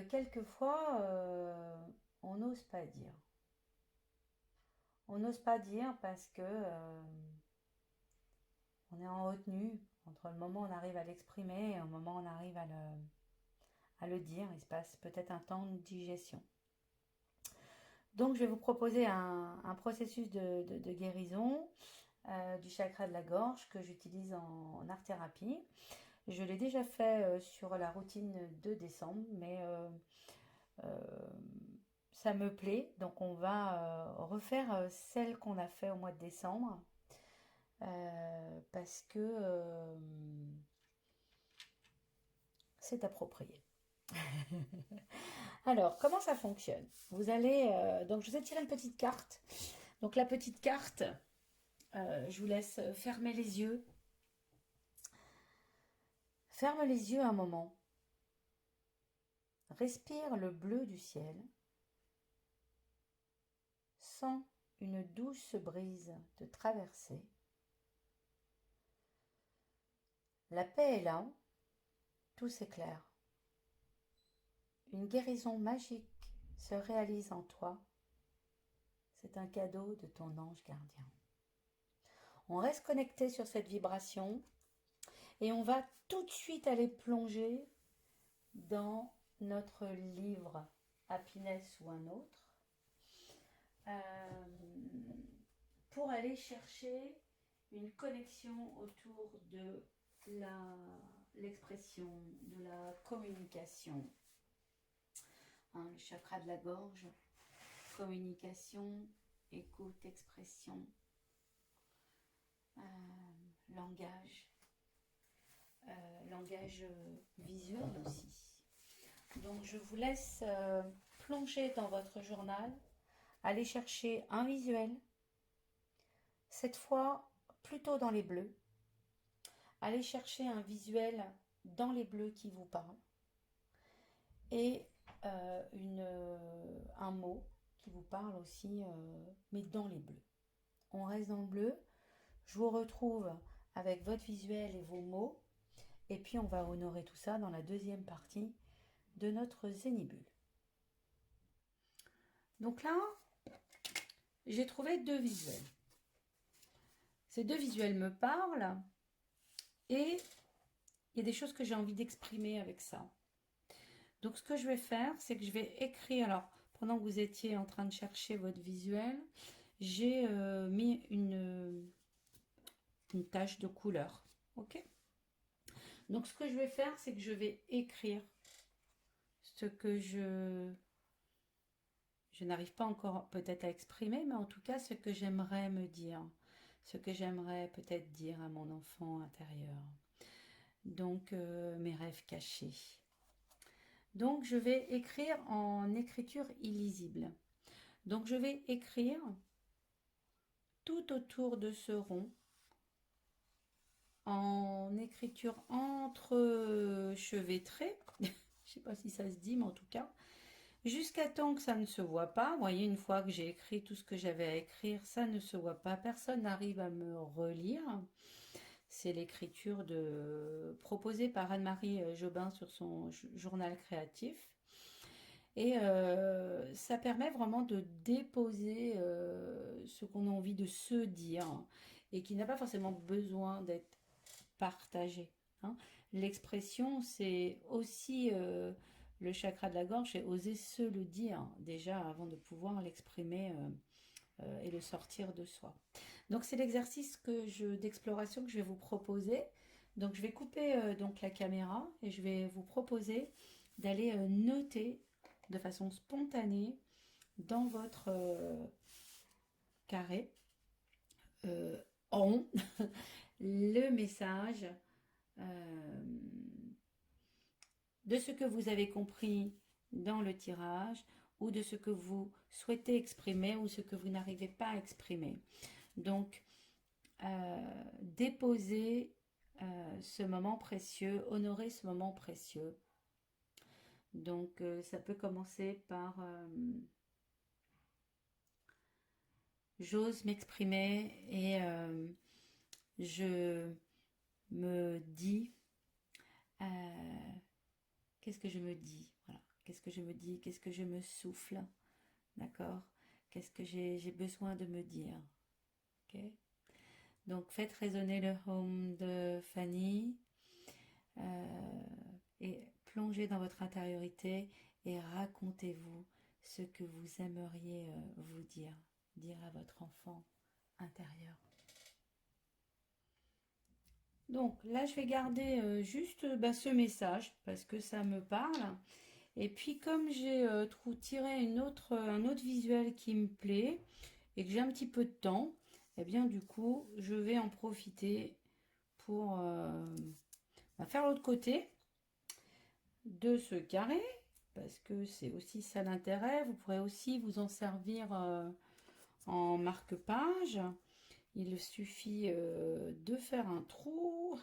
quelquefois, on n'ose pas dire. On n'ose pas dire parce que on est en retenue. Entre le moment où on arrive à l'exprimer et au moment où on arrive à le dire, il se passe peut-être un temps de digestion. Donc, je vais vous proposer un processus de guérison du chakra de la gorge que j'utilise en art-thérapie. Je l'ai déjà fait sur la routine de décembre, mais euh, ça me plaît. Donc, on va refaire celle qu'on a fait au mois de décembre parce que c'est approprié. Alors, comment ça fonctionne? Vous allez donc je vous ai tiré une petite carte. Donc la petite carte, je vous laisse fermer les yeux. Ferme les yeux un moment. Respire le bleu du ciel. Sens une douce brise te traverser. La paix est là. Tout s'éclaire. Une guérison magique se réalise en toi. C'est un cadeau de ton ange gardien. On reste connecté sur cette vibration et on va tout de suite aller plonger dans notre livre Happiness ou un autre euh, pour aller chercher une connexion autour de l'expression, de la communication. Hein, le chakra de la gorge, communication, écoute, expression, langage, langage visuel aussi. Donc je vous laisse plonger dans votre journal, aller chercher un visuel, cette fois plutôt dans les bleus. Allez chercher un visuel dans les bleus qui vous parle et un mot qui vous parle aussi, mais dans les bleus. On reste dans le bleu. Je vous retrouve avec votre visuel et vos mots. Et puis on va honorer tout ça dans la deuxième partie de notre zénibule. Donc là, j'ai trouvé deux visuels. Ces deux visuels me parlent et il y a des choses que j'ai envie d'exprimer avec ça. Donc ce que je vais faire, c'est que je vais écrire. Alors, pendant que vous étiez en train de chercher votre visuel, j'ai mis une tache de couleur. Ok? Donc ce que je vais faire, c'est que je vais écrire ce que je n'arrive pas encore peut-être à exprimer, mais en tout cas ce que j'aimerais me dire, ce que j'aimerais peut-être dire à mon enfant intérieur. Donc mes rêves cachés. Donc je vais écrire en écriture illisible. Donc je vais écrire tout autour de ce rond en écriture entrechevêtrée. Je ne sais pas si ça se dit, mais en tout cas, jusqu'à temps que ça ne se voit pas. Vous voyez, une fois que j'ai écrit tout ce que j'avais à écrire, ça ne se voit pas. Personne n'arrive à me relire. C'est l'écriture proposée par Anne-Marie Jobin sur son journal créatif. Et ça permet vraiment de déposer ce qu'on a envie de se dire et qui n'a pas forcément besoin d'être partagé. Hein. L'expression, c'est aussi le chakra de la gorge, c'est oser se le dire déjà avant de pouvoir l'exprimer et le sortir de soi. Donc c'est l'exercice d'exploration que je vais vous proposer. Donc je vais couper donc la caméra et je vais vous proposer d'aller noter de façon spontanée dans votre carré rond le message de ce que vous avez compris dans le tirage ou de ce que vous souhaitez exprimer ou ce que vous n'arrivez pas à exprimer. Donc, déposer ce moment précieux, honorer ce moment précieux. Donc, ça peut commencer par j'ose m'exprimer et je me dis qu'est-ce que je me dis? Voilà. Qu'est-ce que je me dis? Qu'est-ce que je me souffle? D'accord? Qu'est-ce que j'ai besoin de me dire? Ok? Donc faites résonner le home de Fanny et plongez dans votre intériorité et racontez-vous ce que vous aimeriez vous dire à votre enfant intérieur. Donc là, je vais garder juste ce message parce que ça me parle. Et puis comme j'ai tiré un autre visuel qui me plaît et que j'ai un petit peu de temps, eh bien du coup, je vais en profiter pour faire l'autre côté de ce carré parce que c'est aussi ça l'intérêt. Vous pourrez aussi vous en servir en marque-page. Il suffit de faire un trou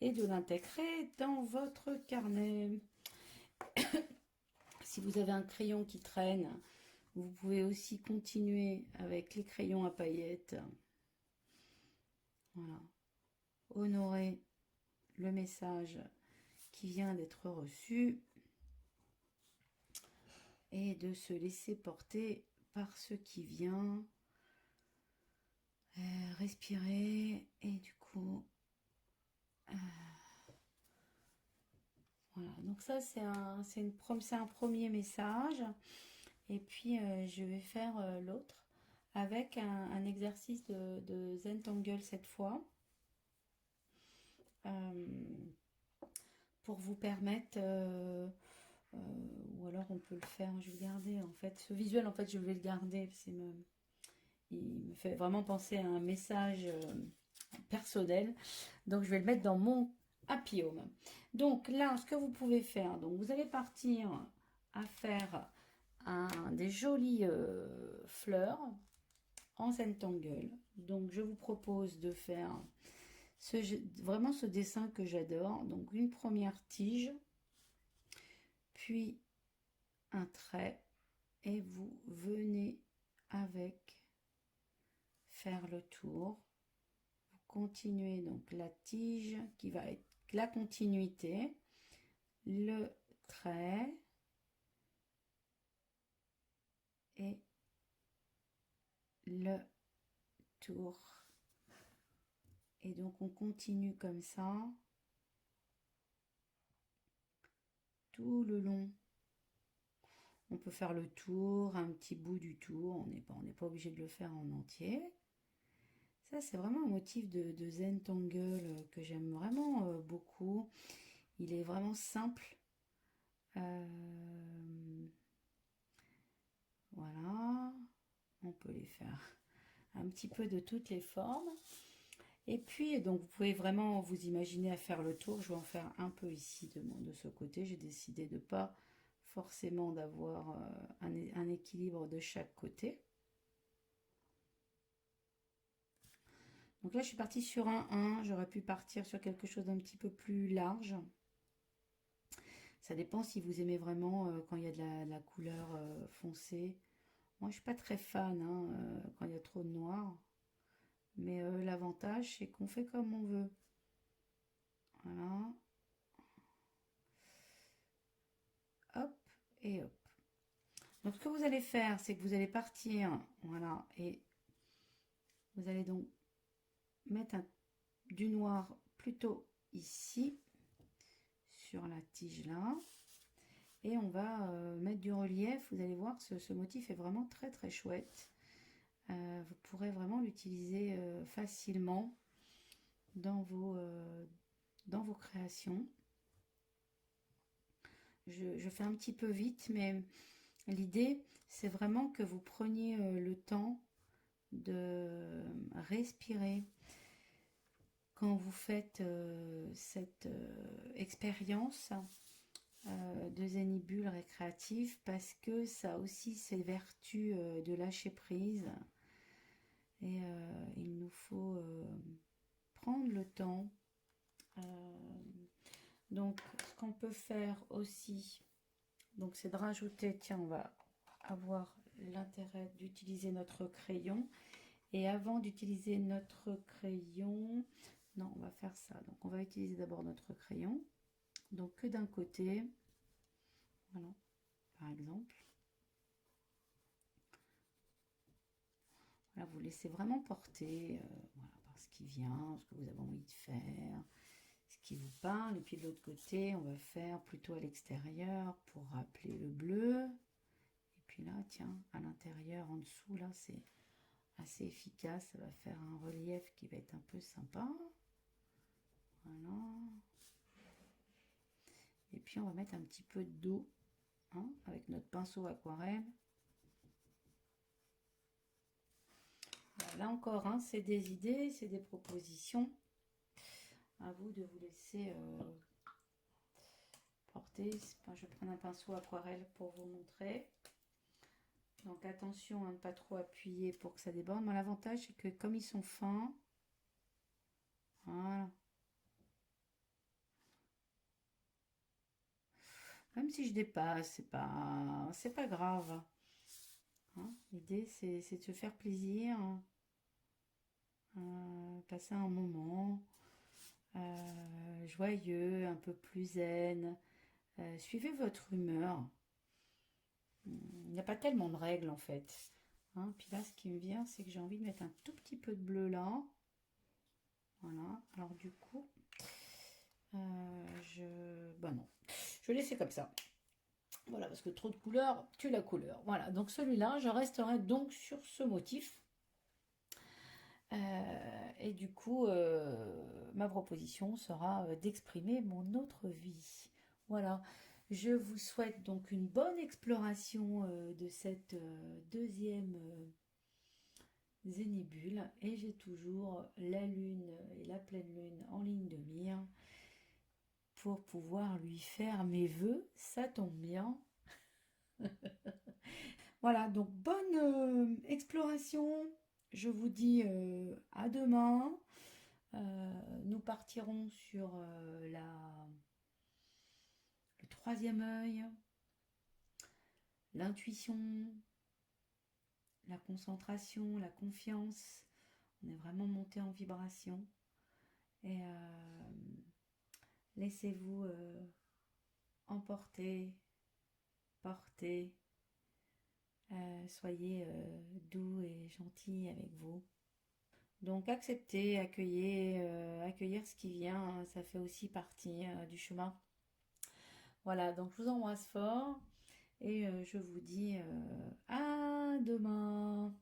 et de l'intégrer dans votre carnet. Si vous avez un crayon qui traîne, vous pouvez aussi continuer avec les crayons à paillettes. Voilà. Honorer le message qui vient d'être reçu et de se laisser porter par ce qui vient. Respirer et du coup voilà, donc ça c'est un premier message et puis je vais faire l'autre avec un exercice de Zentangle cette fois pour vous permettre ou alors on peut le faire, je vais garder en fait ce visuel, en fait je vais le garder, il me fait vraiment penser à un message personnel, donc je vais le mettre dans mon Happy Home. Donc là, ce que vous pouvez faire, donc vous allez partir à faire des jolies fleurs en Zentangle. Donc je vous propose de faire vraiment ce dessin que j'adore. Donc une première tige, puis un trait, et vous venez avec faire le tour. Vous continuez donc la tige qui va être la continuité, le trait et le tour. Et donc on continue comme ça tout le long. On peut faire le tour, un petit bout du tour, on n'est pas obligé de le faire en entier. Ça c'est vraiment un motif de Zentangle que j'aime vraiment beaucoup. Il est vraiment simple. Voilà, on peut les faire un petit peu de toutes les formes. Et puis, donc, vous pouvez vraiment vous imaginer à faire le tour. Je vais en faire un peu ici de ce côté. J'ai décidé de pas forcément d'avoir un équilibre de chaque côté. Donc là, je suis partie sur un 1. J'aurais pu partir sur quelque chose d'un petit peu plus large. Ça dépend si vous aimez vraiment quand il y a de la couleur foncée. Moi, je suis pas très fan quand il y a trop de noir. Mais l'avantage, c'est qu'on fait comme on veut. Voilà. Hop et hop. Donc, ce que vous allez faire, c'est que vous allez partir, voilà, et vous allez donc mettre du noir plutôt ici, sur la tige là. Et on va mettre du relief. Vous allez voir, ce motif est vraiment très très chouette. Vous pourrez vraiment l'utiliser facilement dans vos créations. Je fais un petit peu vite, mais l'idée, c'est vraiment que vous preniez le temps de respirer quand vous faites cette expérience de Zenibule récréatif, parce que ça a aussi ses vertus de lâcher prise. Et il nous faut prendre le temps. Donc, ce qu'on peut faire aussi, donc c'est de rajouter, tiens, on va avoir l'intérêt d'utiliser notre crayon. Et avant d'utiliser notre crayon, non, on va faire ça. Donc, on va utiliser d'abord notre crayon. Donc, que d'un côté, Voilà, par exemple. Voilà, vous laissez vraiment porter voilà, par ce qui vient, ce que vous avez envie de faire, ce qui vous parle. Et puis de l'autre côté, on va faire plutôt à l'extérieur pour rappeler le bleu. Et puis là, tiens, à l'intérieur, en dessous, là, c'est assez efficace. Ça va faire un relief qui va être un peu sympa. Voilà. Et puis on va mettre un petit peu d'eau hein, avec notre pinceau aquarelle. Là encore, hein, c'est des idées, c'est des propositions. À vous de vous laisser porter. Enfin, je vais prendre un pinceau aquarelle pour vous montrer. Donc attention à ne pas trop appuyer pour que ça déborde. Mais l'avantage, c'est que comme ils sont fins, voilà. Même si je dépasse, c'est pas grave. Hein. L'idée, c'est de se faire plaisir, passer un moment joyeux, un peu plus zen. Suivez votre humeur. Il n'y a pas tellement de règles en fait. Hein. Puis là, ce qui me vient, c'est que j'ai envie de mettre un tout petit peu de bleu là. Voilà. Alors du coup, bah non, je vais laisser comme ça. Voilà, parce que trop de couleurs tue la couleur. Voilà, donc celui-là, je resterai donc sur ce motif. Et du coup, ma proposition sera d'exprimer mon autre vie. Voilà, je vous souhaite donc une bonne exploration de cette deuxième zénibule. Et j'ai toujours la lune et la pleine lune en ligne de mire pour pouvoir lui faire mes vœux. Ça tombe bien. Voilà, donc bonne exploration. Je vous dis à demain. Nous partirons sur le troisième œil, l'intuition, la concentration, la confiance. On est vraiment monté en vibration. Et laissez-vous emporter, porter. Soyez doux et gentil avec vous. Donc accepter, accueillir ce qui vient, hein, ça fait aussi partie du chemin. Voilà, donc je vous embrasse fort et je vous dis à demain.